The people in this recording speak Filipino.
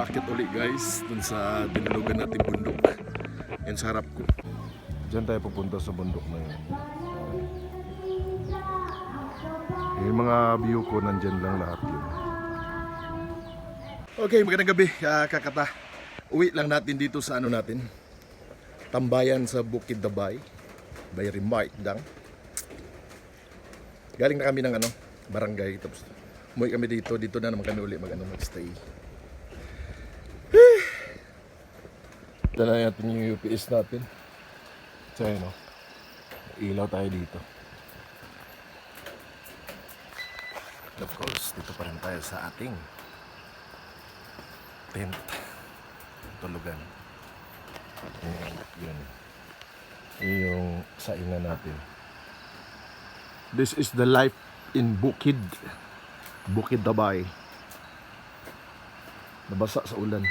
Akit uli guys, dun sa dinulugan natin bundok. Yan sa harap ko. Diyan tayo pupunta sa bundok na yun. Yung mga view ko nandyan lang lahat yun. Okay, magandang gabi kakata. Uwi lang natin dito sa ano natin, tambayan sa Bukid Dabay by Remark Dang. Galing na kami ng barangay, tapos umuwi kami dito na naman kami uli magstay. Dala natin yung UPS natin. So yun ilaw tayo dito. Of course, dito pa rin tayo sa ating tent, tulugan. Yun yung saingan natin. This is the life in Bukid Dabay. Nabasa sa ulan.